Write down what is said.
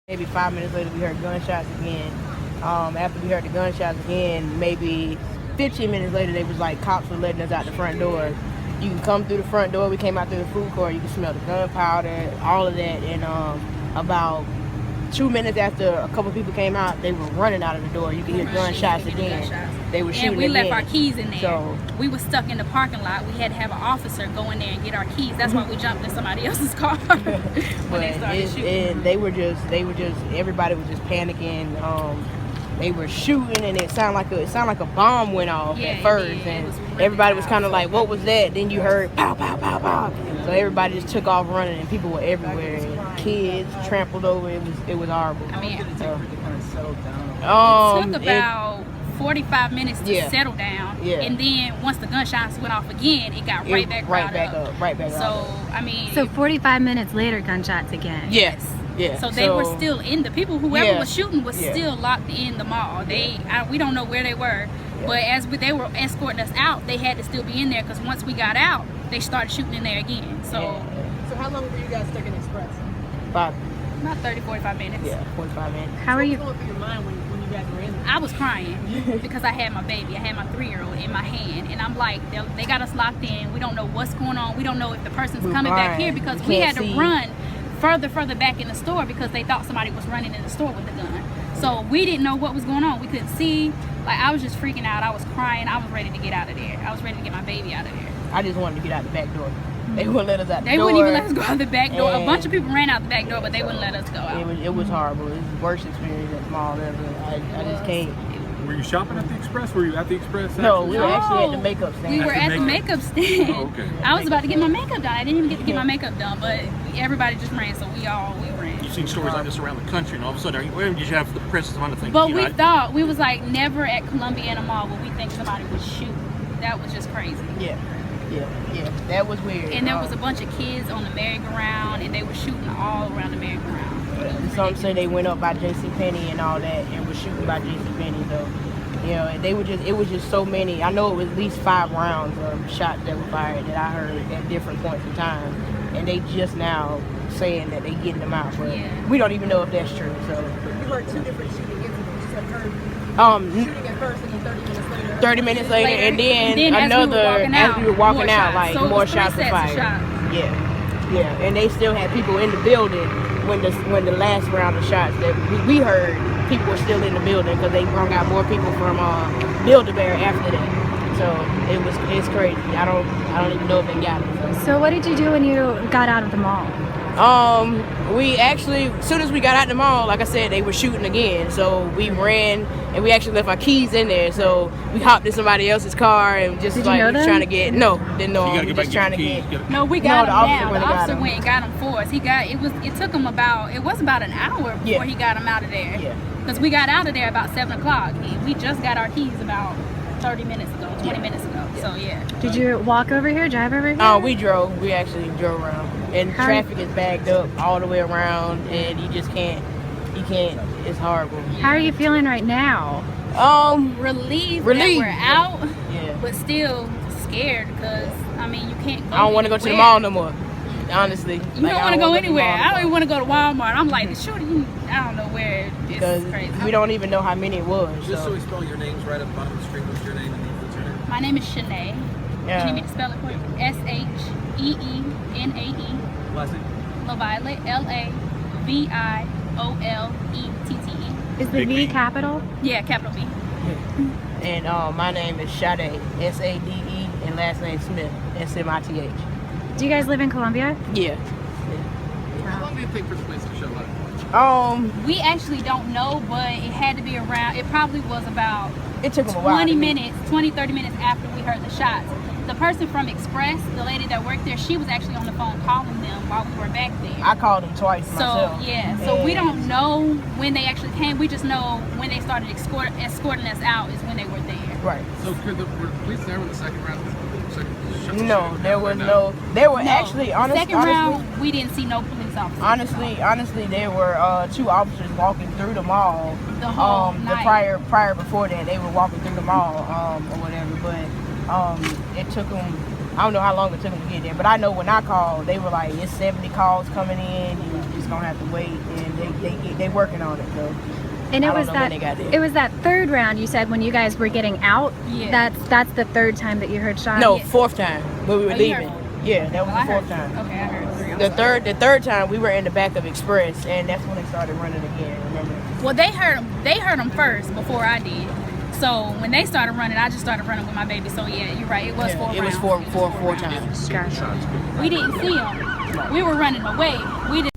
Maybe 5 minutes later, we heard gunshots again. After we heard the gunshots again, maybe 15 minutes later, they was like, cops were letting us out the front door. You can come through the front door. We came out through the food court. You can smell the gunpowder, all of that. And about 2 minutes after a couple people came out, they were running out of the door. You could hear gunshots again. They were shooting and we again. left our keys in there. So we were stuck in the parking lot. We had to have an officer go in there and get our keys. That's why we jumped in somebody else's car when they started shooting. And they were just, everybody was just panicking. They were shooting, and it sounded like a bomb went off at first, and everybody was kind of like, "What was that?" Then you heard pow, pow, pow, pow. So everybody just took off running, and people were everywhere. And kids trampled over. It was horrible. I mean, so, it took about 45 minutes to settle down, and then once the gunshots went off again, it got right back up. So I mean, 45 minutes later, gunshots again. Yes. Yeah. So they were still in. The people, whoever was shooting, was still locked in the mall. We don't know where they were, but they were escorting us out, they had to still be in there because once we got out, they started shooting in there again. So, So how long were you guys stuck in Express? About 30, 45 minutes. Yeah, 45 minutes. How are you? What was going through your mind when you guys were in there? I was crying because I had my baby. I had my 3-year-old in my hand, and I'm like, they got us locked in. We don't know what's going on. We don't know if the person's coming back here because we had to run further back in the store because they thought somebody was running in the store with a gun. So we didn't know what was going on. We couldn't see. Like, I was just freaking out. I was crying. I was ready to get out of there. I was ready to get my baby out of there. I just wanted to get out the back door. They wouldn't let us out the door. They wouldn't even let us go out the back door. A bunch of people ran out the back door, but they wouldn't let us go out. It was horrible. It was the worst experience at the mall ever. I just can't. Were you shopping at the Express? Were you at the Express? No, we were actually at the makeup stand. We were at the makeup stand. Oh, okay. I was about to get my makeup done. I didn't even get to get my makeup done, but everybody just ran, so we ran. You've seen stories like this around the country, and all of a sudden, where did you have the press and other things? But we thought, we was like, never at Columbiana Mall would we think somebody would shoot. That was just crazy. Yeah. That was weird. And there was a bunch of kids on the merry-go-round, and they were shooting all around the merry-go-round. Some say they went up by JCPenney and all that, and were shooting by JCPenney, though. You know, it was just so many. I know it was at least 5 rounds of shots that were fired that I heard at different points in time, and they just now saying that they getting them out, but we don't even know if that's true. So You heard 2 different shooting incidents. You said heard shooting at first, and then 30 minutes later. 30 minutes later, and then another as we were walking out, like so more shots were fired. Yeah, and they still had people in the building when the last round of shots that we heard. People were still in the building because they brought out more people from Build-A-Bear after that. So it's crazy. I don't even know if they got it. So what did you do when you got out of the mall? We actually, as soon as we got out the mall, like I said, they were shooting again. So we ran, and we actually left our keys in there. So we hopped in somebody else's car and just trying to get, didn't know them. Just trying to get. No, we got him now. The officer went and got him for us. It took him about an hour before he got him out of there. Yeah. Because we got out of there about 7 o'clock. We just got our keys about 30 minutes ago, 20 minutes ago. So yeah. Did you walk over here, drive over here? We drove. We actually drove around. And traffic is backed up all the way around, and you just can't, it's horrible. How are you feeling right now? Relieved that we're out, but still scared because, I mean, you can't go I don't want to go to the mall no more, honestly. You don't want to go anywhere. I don't even want to go to Walmart. I'm like, the shooting, I don't know where. It's crazy. We don't even know how many it was. Just so we spell your names right at the bottom of the screen. What's your name and what's your name? My name is Shanae. Do you need me to spell it for you? SHEENAE. Last name? LaViolet. LAVIOLETTE. Is the V capital? Yeah, capital V. And my name is Sade, SADE, and last name Smith, SMITH. Do you guys live in Columbia? Yeah. How long do you think for the place to show up? We actually don't know, but it had to be around, it probably was about it took 20 minutes, 20, 30 minutes after we heard the shots. The person from Express, the lady that worked there, she was actually on the phone calling them while we were back there. I called them twice myself. So we don't know when they actually came. We just know when they started escorting us out is when they were there. Right. So were the police there when the second round? No, there was no. There were actually, honestly. Second round, we didn't see no police officers. Honestly, there were 2 officers walking through the mall. The whole night. Prior before that, they were walking through the mall or whatever. But it took them I don't know how long it took them to get there, but I know when I called, they were like, it's 70 calls coming in. You just gonna have to wait, and they working on it. So. And I don't know when they got there. it was that third round you said when you guys were getting out. Yeah. That's the third time that you heard shots. No, fourth time when we were you leaving. heard- Yeah, that was I the fourth heard, time. okay, I heard 3. I'm The third time we were in the back of Express, and that's when they started running again. Remember? Well, they heard them first before I did. So when they started running, I just started running with my baby. So yeah, you're right. It was 4 rounds. It was four times. Gotcha. We didn't see them. We were running away. We didn't.